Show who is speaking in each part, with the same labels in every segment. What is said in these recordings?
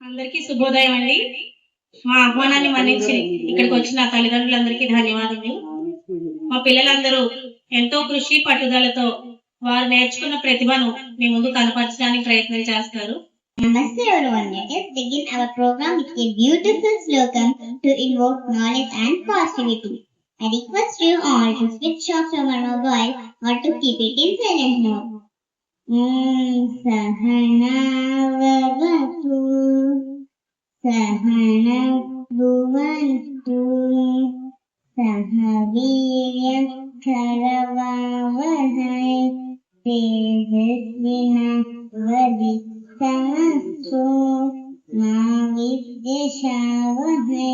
Speaker 1: అందరికీ శుభోదయం అండి. మా ఆహ్వానాన్ని మన్నించి ఇక్కడికి వచ్చిన తల్లిదండ్రులందరికీ ధన్యవాదములు. మా పిల్లలందరూ ఎంతో కృషి పట్టుదలతో వారు నేర్చుకున్న ప్రతిభను మీ ముందు కనపరచడానికి ప్రయత్నం చేస్తారు.
Speaker 2: Namaste everyone. Let us begin our program with a beautiful slogan to invoke knowledge and positivity. I request you all to switch off your mobile or to keep it in silent mode. Sahana vavatu Sahana bhuvantu Sahaviryam karavavahai Tejasvina vaditamastu Ma vidyashavahai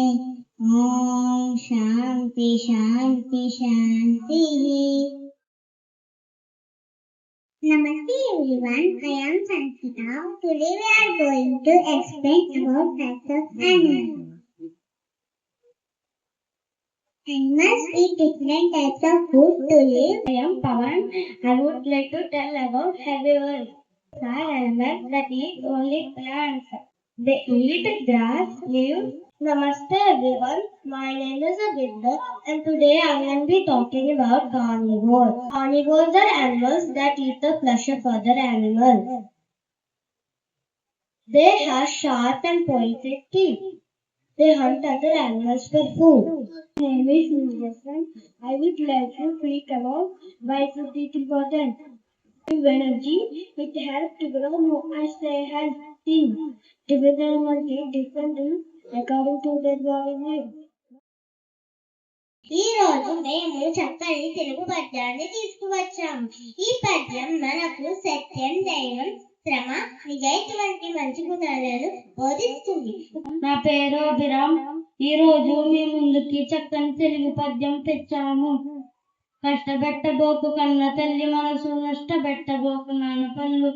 Speaker 2: Om Shanti Shanti Shanti. Namaste everyone, I am Sanskita. Today we are going to explain about types of animals. Animals eat different types of food to live. I am Pawan. I would like to tell about herbivores. These are animals that eat only plants. They eat grass, leaves. Namaste everyone, my name is Abhinda and today I will be talking about carnivores. Carnivores are animals that eat the flesh of other animals. They have sharp and pointed teeth. They hunt other animals for food. My name is Niljasan. I would like to speak about why food is important. With energy, it helps to grow more as they have teeth. Different animals eat different things according to their body needs. ఈ రోజు మేము చక్కని తెలుగు పద్యాన్ని తీసుకువచ్చాము. ఈ పద్యం మనకు సత్యం, ధైర్యం, శ్రమ, నిజాయితీ వంటి మంచి గుణాలను బోధిస్తుంది.
Speaker 3: నా పేరు అభిరామ్. ఈ రోజు మీ ముందుకి చక్కని తెలుగు పద్యం తెచ్చాము. కష్టపెట్టబోకు కన్న తల్లి మనసు, నష్టపెట్టబోకు నాన్న పనులు,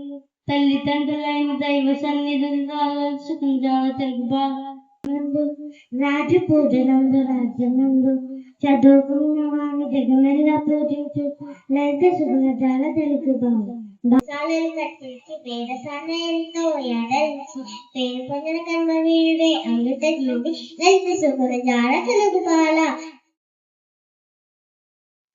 Speaker 3: తల్లిదండ్రులైన దైవ సన్నిధులు సుకుంజాల తెలుగు బాగా
Speaker 2: రాజు పూజనందు రాజ్యనందు చదువుకున్న వారిని జగమెల్ల పూజించు లలిత సుగుణజాల తెలుగు బాగా బాసాలను కట్టించి పేదసాలయంతో ఎడలించి పేరు పొందిన కర్మ వీరుడే అమృత జీవి లలిత సుగుణజాల తెలుగు బాల.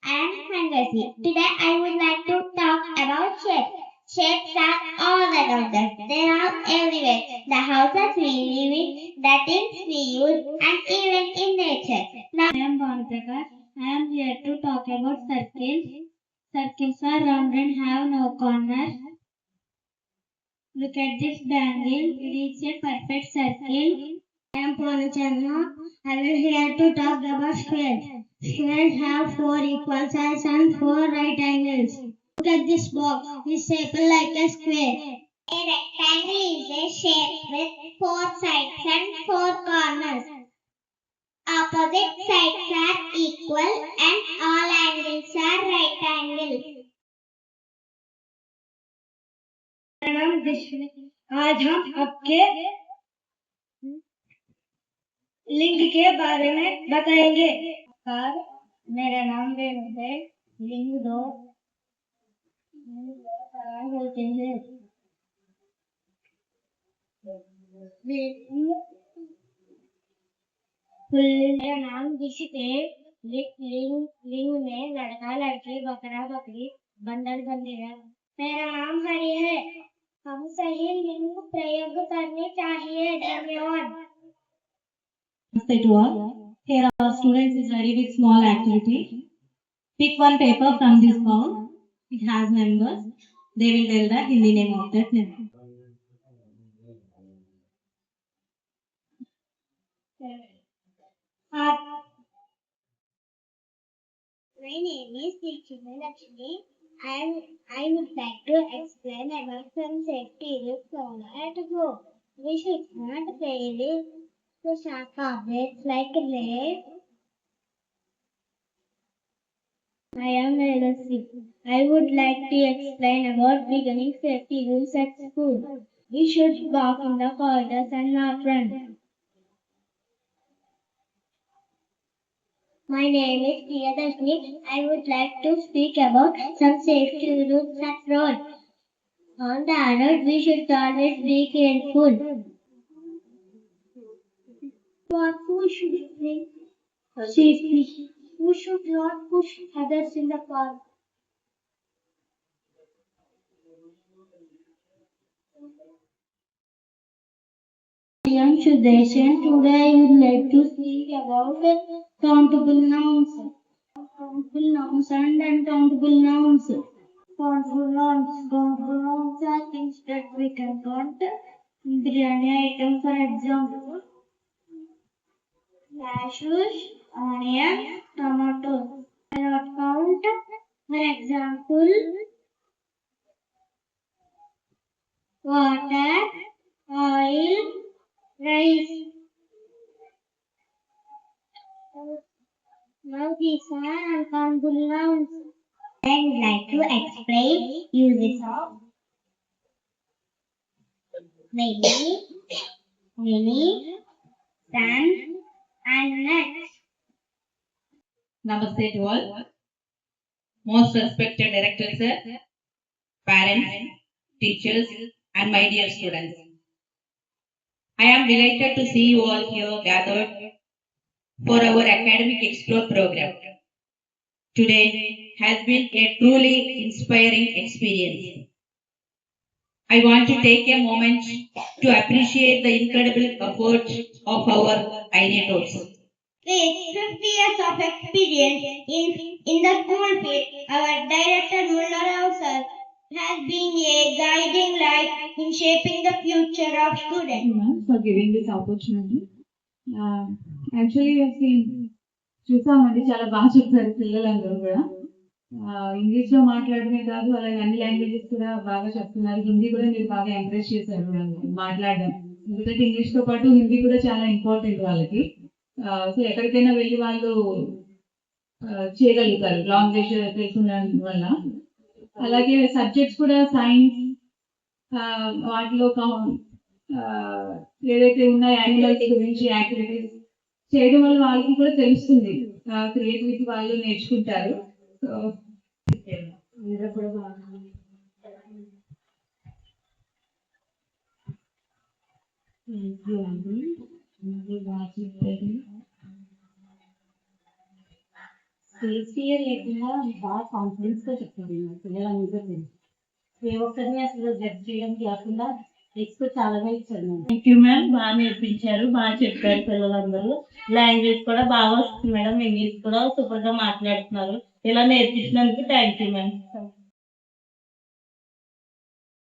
Speaker 2: I am Fantasy. Today I would like to talk about shapes. Shapes are all around us. They are everywhere. The houses we live in, the things we use, and even in nature. Now,
Speaker 3: I am Bhanuprakash. I am here to talk about circles. Circles are round and have no corners. Look at this bangle. It is a perfect circle.
Speaker 2: I am Purnachandra. I will here to talk about squares. Squares have 4 equal sides and 4 right angles. Look at this box. It is shaped like a square. A rectangle is a shape with 4 sides and 4 corners. Opposite sides are equal and all angles are right angles.
Speaker 3: आज हम आपके लिंग के बारे में बताएंगे। मेरा नाम रेणु है। लिंग 2 होते हैं। मेरा नाम दिशित है। लिंग में लड़का लड़की बकरा बकरी बंदर बंदेरा। मेरा नाम हरि है। हम सही लिंग प्रयोग करने चाहिए। धन्यवाद।
Speaker 1: Namaste to all. Here our students is ready with small activity. Pick one paper from this bowl. It has numbers. They will tell the Hindi name of that number.
Speaker 2: My name is Deekshita Lakshmi. I would like to explain about some safety rules at home. We should not play with sharp objects like lead.
Speaker 3: I am Elasi. I would like to explain about beginning safety rules at school. We should walk in the corridors and not run.
Speaker 2: My name is Priyadashni. I would like to speak about some safety rules at road. On the road, we should always be careful. But who should bring safety? Who should not push others in the car?
Speaker 3: I am Sudeshan. Today I would like to speak about countable nouns. Countable nouns and uncountable nouns. Countable nouns are things that we can count. Biryani item, for example, cashews, onion, tomato. Cannot count. For example, water, oil, rice. Now these are uncountable nouns. I would like to explain uses of maybe, many, sun, and next.
Speaker 4: Namaste to all. Most respected director sir, parents, teachers, and my dear students. I am delighted to see you all here gathered for our academic explore program. Today has been a truly inspiring experience. I want to take a moment to appreciate the incredible efforts of our INETOs.
Speaker 2: With 50 years of experience in the school field, our director Mullarao sir has been a guiding light in shaping the future of students.
Speaker 5: For giving this opportunity. Actually, చూసామండి చాలా బాగా చెప్తారు పిల్లలందరూ కూడా. English లో మాట్లాడమే కాదు, అలాగే అన్ని లాంగ్వేజెస్ కూడా బాగా చెప్తున్నారు. హిందీ కూడా మీరు బాగా ఎంకరేజ్ చేశారు వాళ్ళని మాట్లాడడం. ఎందుకంటే ఇంగ్లీష్ తో పాటు హిందీ కూడా చాలా ఇంపార్టెంట్ వాళ్ళకి. సో ఎక్కడికైనా వెళ్ళి వాళ్ళు చేయగలుగుతారు లాంగ్వేజ్ తెలుసుకున్న వల్ల. అలాగే సబ్జెక్ట్స్ కూడా సైన్స్ వాటిలో ఏదైతే ఉన్నాయో యానిమల్స్ గురించి యాక్టివిటీస్ చేయడం వల్ల వాళ్ళకి కూడా తెలుస్తుంది, క్రియేటివిటీ వాళ్ళు నేర్చుకుంటారు. సో
Speaker 3: స్టేజ్ ఫియర్ లేకుండా బాగా కాన్ఫిడెన్స్ గా చెప్తారు పిల్లలందరూ. ఏ ఒక్కరిని అసలు జడ్జ్ చేయడం కాకుండా ఎక్స్పర్ట్ చాలా ఇచ్చారు.
Speaker 1: థ్యాంక్ యూ మ్యామ్, బాగా నేర్పించారు, బాగా చెప్పారు పిల్లలందరూ. లాంగ్వేజ్ కూడా బాగా వస్తుంది మేడం, ఇంగ్లీష్ కూడా సూపర్ గా మాట్లాడుతున్నారు. ఇలా నేర్పించినందుకు థ్యాంక్ యూ మ్యామ్.